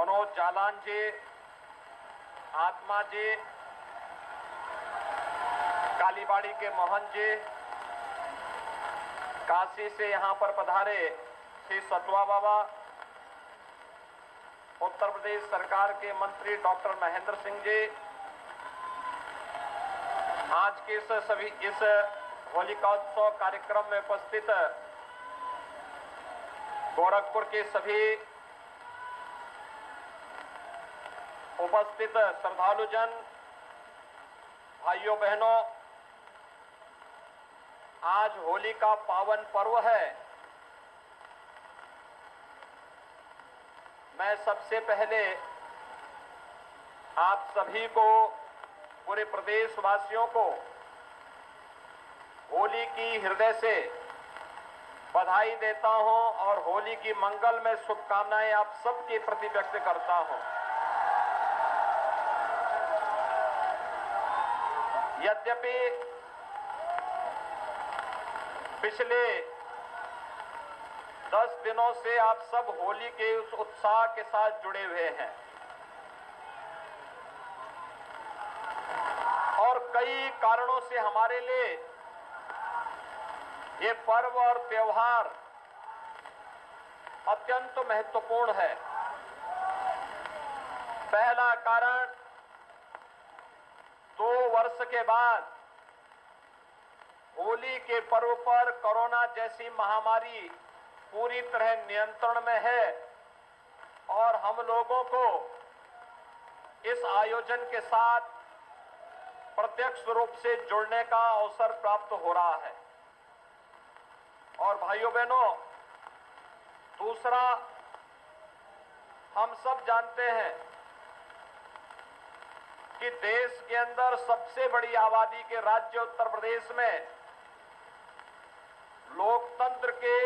मनोज जालान जी, आत्मा जी, कालीबाड़ी के मोहन जी, काशी से यहां पर पधारे श्री सतवा बाबा, उत्तर प्रदेश सरकार के मंत्री डॉक्टर महेंद्र सिंह जी, आज के इस होलिकोत्सव कार्यक्रम में उपस्थित गोरखपुर के सभी उपस्थित श्रद्धालुजन, भाइयों बहनों, आज होली का पावन पर्व है। मैं सबसे पहले आप सभी को, पूरे प्रदेशवासियों को होली की हृदय से बधाई देता हूं और होली की मंगल में शुभकामनाएं आप सबके प्रति व्यक्त करता हूं। यद्यपि पिछले 10 दिनों से आप सब होली के उस उत्साह के साथ जुड़े हुए हैं और कई कारणों से हमारे लिए ये पर्व और त्योहार अत्यंत महत्वपूर्ण है। पहला कारण, 2 वर्ष के बाद होली के पर्व पर कोरोना जैसी महामारी पूरी तरह नियंत्रण में है और हम लोगों को इस आयोजन के साथ प्रत्यक्ष रूप से जुड़ने का अवसर प्राप्त हो रहा है। और भाइयों बहनों, दूसरा, हम सब जानते हैं कि देश के अंदर सबसे बड़ी आबादी के राज्य उत्तर प्रदेश में लोकतंत्र के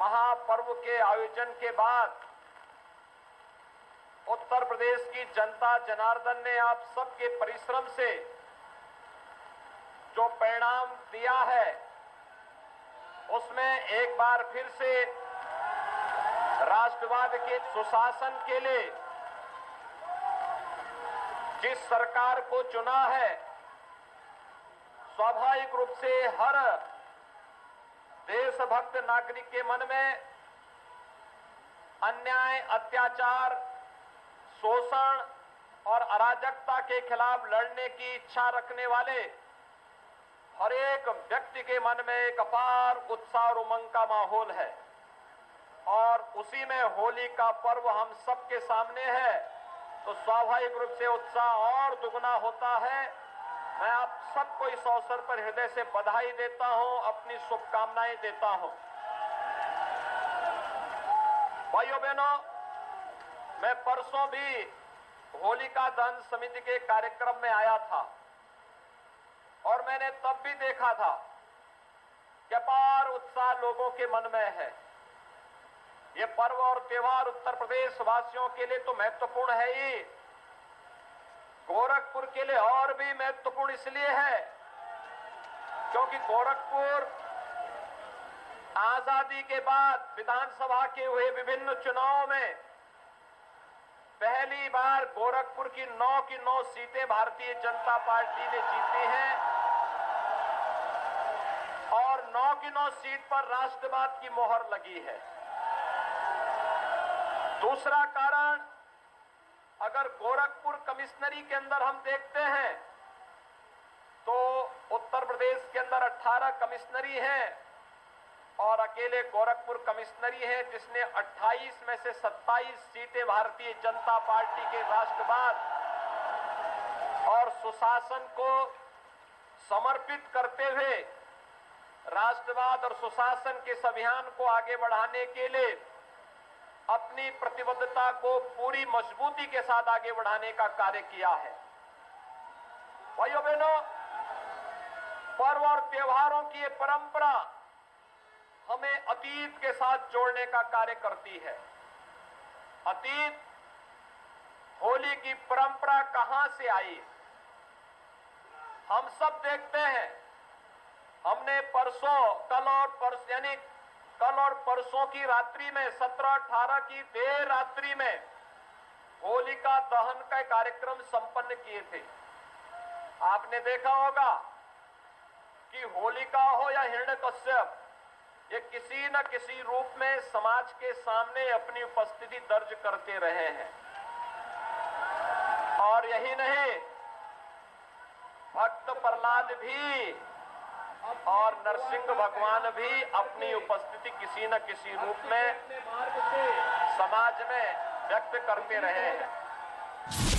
महापर्व के आयोजन के बाद उत्तर प्रदेश की जनता जनार्दन ने आप सबके परिश्रम से जो परिणाम दिया है, उसमें एक बार फिर से राष्ट्रवाद के सुशासन के लिए जिस सरकार को चुना है, स्वाभाविक रूप से हर देशभक्त नागरिक के मन में अन्याय, अत्याचार, शोषण और अराजकता के खिलाफ लड़ने की इच्छा रखने वाले हर एक व्यक्ति के मन में एक अपार उत्साह और उमंग का माहौल है और उसी में होली का पर्व हम सबके सामने है, तो स्वाभाविक रूप से उत्साह और दुगना होता है। मैं आप सबको इस अवसर पर हृदय से बधाई देता हूं, अपनी शुभकामनाएं देता हूं। भाइयों बहनों, मैं परसों भी होलिका दहन समिति के कार्यक्रम में आया था और मैंने तब भी देखा था कि अपार उत्साह लोगों के मन में है। ये पर्व और त्योहार उत्तर प्रदेश वासियों के लिए तो महत्वपूर्ण है ही, गोरखपुर के लिए और भी महत्वपूर्ण इसलिए है क्योंकि गोरखपुर आजादी के बाद विधानसभा के हुए विभिन्न चुनावों में पहली बार गोरखपुर की 9 की 9 सीटें भारतीय जनता पार्टी ने जीती हैं और 9 की 9 सीट पर राष्ट्रवाद की मोहर लगी है। दूसरा कारण, अगर गोरखपुर कमिश्नरी के अंदर हम देखते हैं तो उत्तर प्रदेश के अंदर 18 कमिश्नरी हैं और अकेले गोरखपुर कमिश्नरी है जिसने 28 में से 27 सीटें भारतीय जनता पार्टी के राष्ट्रवाद और सुशासन को समर्पित करते हुए राष्ट्रवाद और सुशासन के इस अभियान को आगे बढ़ाने के लिए अपनी प्रतिबद्धता को पूरी मजबूती के साथ आगे बढ़ाने का कार्य किया है। भाइयों बहनों, पर्व और त्योहारों की ये परंपरा हमें अतीत के साथ जोड़ने का कार्य करती है। अतीत, होली की परंपरा कहां से आई? हम सब देखते हैं। हमने कल और परसों की रात्रि में 17-18 की देर रात्रि में होलिका दहन का कार्यक्रम संपन्न किए थे। आपने देखा होगा कि होलिका हो या हिरण्यकश्यप, ये किसी न किसी रूप में समाज के सामने अपनी उपस्थिति दर्ज करते रहे हैं। और यही नहीं, भक्त प्रहलाद भी और नरसिंह भगवान भी अपनी उपस्थिति किसी न किसी रूप में समाज में व्यक्त करते रहे हैं।